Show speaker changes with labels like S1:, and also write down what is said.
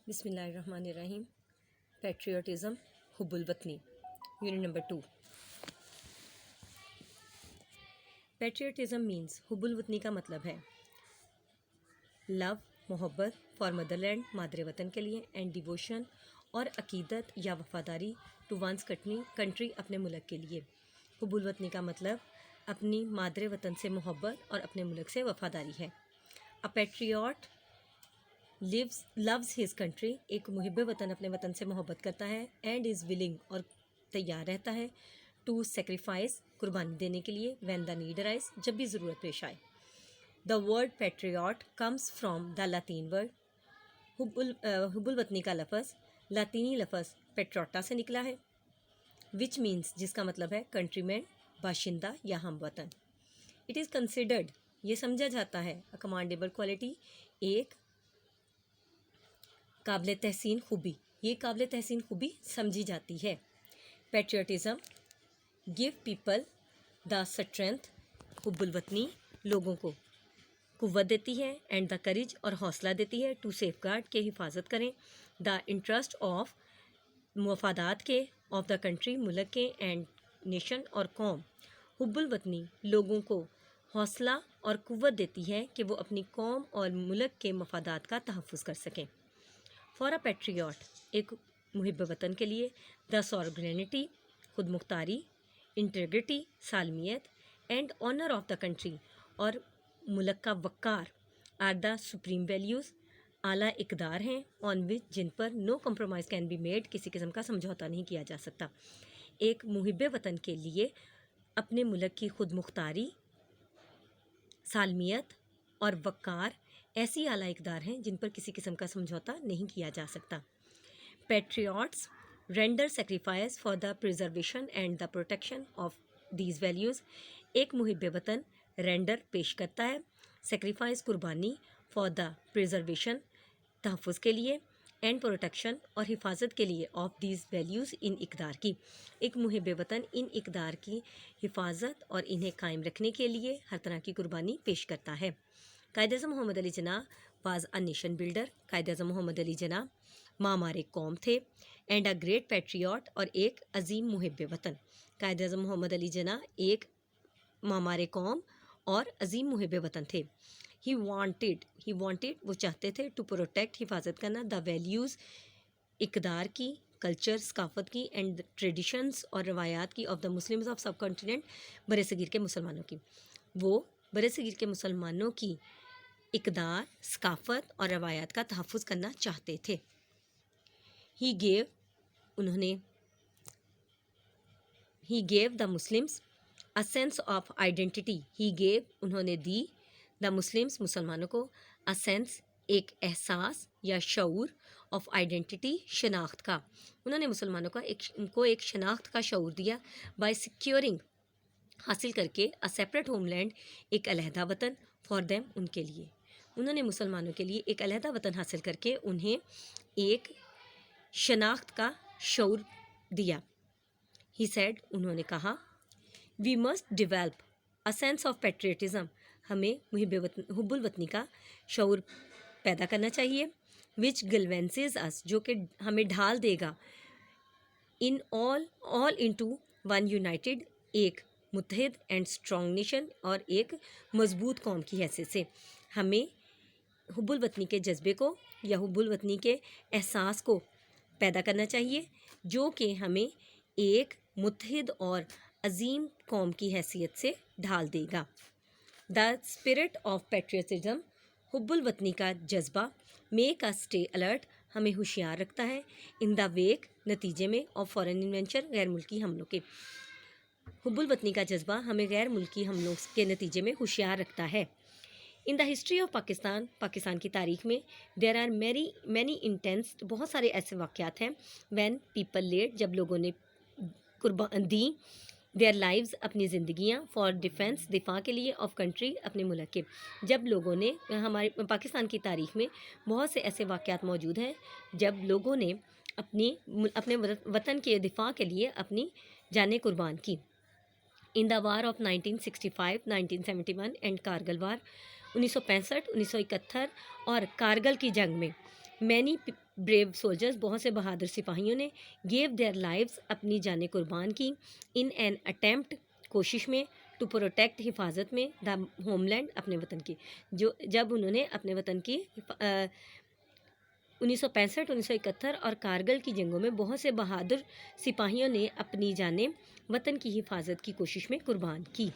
S1: بسم اللہ الرحمن الرحیم. پیٹریوٹزم، حب الوطنی. Unit number 2. پیٹریوٹزم مینس حب الوطنی کا مطلب ہے لو، محبت فار مدر لینڈ، مادر وطن کے لیے، اینڈ ڈیووشن اور عقیدت یا وفاداری ٹو ونس کنٹری، اپنے ملک کے لیے. حب الوطنی کا مطلب اپنی مادر وطن سے محبت اور اپنے ملک سے وفاداری ہے. اے پیٹریوٹ loves his country، ایک محب وطن اپنے وطن سے محبت کرتا ہے. اینڈ از ولنگ، اور تیار رہتا ہے. ٹو سیکریفائس، قربانی دینے کے لیے. وین دا نیڈ ارائز، جب بھی ضرورت پیش آئے. The word patriot comes from the Latin word, حب الوطنی کا لفظ لاطینی لفظ پیٹروٹا سے نکلا ہے. وچ مینس، جس کا مطلب ہے کنٹری مین، باشندہ یا ہم وطن. اٹ از کنسیڈرڈ، یہ سمجھا جاتا ہے اے کمانڈیبل کوالٹی، ایک قابل تحسین خوبی. یہ قابل تحسین خوبی سمجھی جاتی ہے. Patriotism give people the strength, حب الوطنی لوگوں کو قوت دیتی ہے. اینڈ دا کریج، اور حوصلہ دیتی ہے. ٹو سیف گارڈ، کے حفاظت کریں. دا انٹرسٹ آف، مفادات کے. آف دا کنٹری، ملک کے. اینڈ نیشن، اور قوم. حب الوطنی لوگوں کو حوصلہ اور قوت دیتی ہے کہ وہ اپنی قوم اور ملک کے مفادات کا تحفظ کر سکیں. فار اے پیٹریوٹ، ایک محب وطن کے لیے. دا سورگرینٹی، خود مختاری. انٹیگریٹی، سالمیت. And honour of the country, اور ملک کا وقار. آر دا سپریم ویلیوز، اعلیٰ اقدار ہیں. آن وچ، جن پر no compromise can be made, کسی قسم کا سمجھوتا نہیں کیا جا سکتا. ایک محب وطن کے لیے اپنے ملک کی خود مختاری، سالمیت اور وقار ایسی اعلیٰ اقدار ہیں جن پر کسی قسم کا سمجھوتا نہیں کیا جا سکتا. Patriots render sacrifice for the preservation and the protection of these values. ایک محب وطن رینڈر پیش کرتا ہے، سیکریفائس قربانی، فار دا پریزرویشن تحفظ کے لیے، اینڈ پروٹیکشن اور حفاظت کے لیے، آف دیز ویلیوز ان اقدار کی. ایک محب وطن ان اقدار کی حفاظت اور انہیں قائم رکھنے کے لیے ہر طرح کی قربانی پیش کرتا ہے. قائد اعظم محمد Ali Jinnah was a nation builder. Quaid Azam محمد علی جناح معمار قوم تھے. اینڈ اے گریٹ پیٹریوٹ، اور ایک عظیم محب وطن. قائد اعظم محمد علی جناح ایک معمار قوم اور عظیم محب وطن تھے. ہی وانٹیڈ، وہ چاہتے تھے. ٹو پروٹیکٹ، حفاظت کرنا. دا ویلیوز، اقدار کی، کلچر، ثقافت کی. اینڈ ٹریڈیشنز، اور روایات کی. Of the Muslims of subcontinent, برِ صغیر کے مسلمانوں کی. وہ برِ صغیر کے مسلمانوں کی اقدار، ثقافت اور روایات کا تحفظ کرنا چاہتے تھے. He gave the Muslims a sense of identity. انہوں نے دی دا مسلمز، مسلمانوں کو، اے سینس، ایک احساس یا شعور، آف آئیڈینٹی، شناخت کا. انہوں نے مسلمانوں کو ایک شناخت کا شعور دیا. بائی سیکیورنگ، حاصل کر کے، اے سیپریٹ ہوم لینڈ، ایک علیحدہ وطن، فار دیم، ان کے لیے. انہوں نے مسلمانوں کے لیے ایک علیحدہ وطن حاصل کر کے انہیں ایک شناخت کا شعور دیا. ہی سیڈ، انہوں نے کہا، we must develop a sense of patriotism, ہمیں حب الوطنی کا شعور پیدا کرنا چاہیے. وچ گلوینسز اس، جو کہ ہمیں ڈھال دے گا. ان آل انٹو ون یونائٹیڈ، ایک متحد اینڈ اسٹرانگ نیشن، اور ایک مضبوط قوم کی حیثیت سے. ہمیں حب الوطنی کے جذبے کو یا حب الوطنی کے احساس کو پیدا کرنا چاہیے، جو کہ ہمیں ایک متحد اور عظیم قوم کی حیثیت سے ڈھال دے گا. دا اسپرٹ آف پیٹریوٹزم، حب الوطنی کا جذبہ. میک اس اسٹے الرٹ، ہمیں ہوشیار رکھتا ہے. ان دا ویک، نتیجے میں، آف فارن انویشن، غیر ملکی حملوں کے. حب الوطنی کا جذبہ ہمیں غیر ملکی حملوں کے نتیجے میں ہوشیار رکھتا ہے. ان دا ہسٹری آف پاکستان کی تاریخ میں، دیر آر مینی انٹینس، بہت سارے ایسے واقعات ہیں. وین پیپل لیڈ، جب لوگوں نے دی دیئر لائیوز، اپنی زندگیاں. فار ڈیفینس، دفاع کے لیے. آف کنٹری، اپنے ملک کے. جب لوگوں نے، ہمارے پاکستان کی تاریخ میں بہت سے ایسے واقعات موجود ہیں جب لوگوں نے اپنے وطن کے دفاع کے لیے اپنی جانیں قربان کی. ان دا وار آف 1965، 1971 اینڈ کارگل وار، 1965، 1971 اور کارگل کی جنگ میں. مینی بریو سولجرز، بہت سے بہادر سپاہیوں نے گیو دیئر لائفز، اپنی جانیں قربان کی، ان این اٹیمپٹ، کوشش میں، ٹو پروٹیکٹ، حفاظت میں، دا ہوم لینڈ، اپنے وطن کی، جب انہوں نے اپنے وطن کی 1965 1971 اور کارگل کی جنگوں میں بہت سے بہادر سپاہیوں نے اپنی جانیں وطن کی حفاظت کی کوشش میں قربان کی۔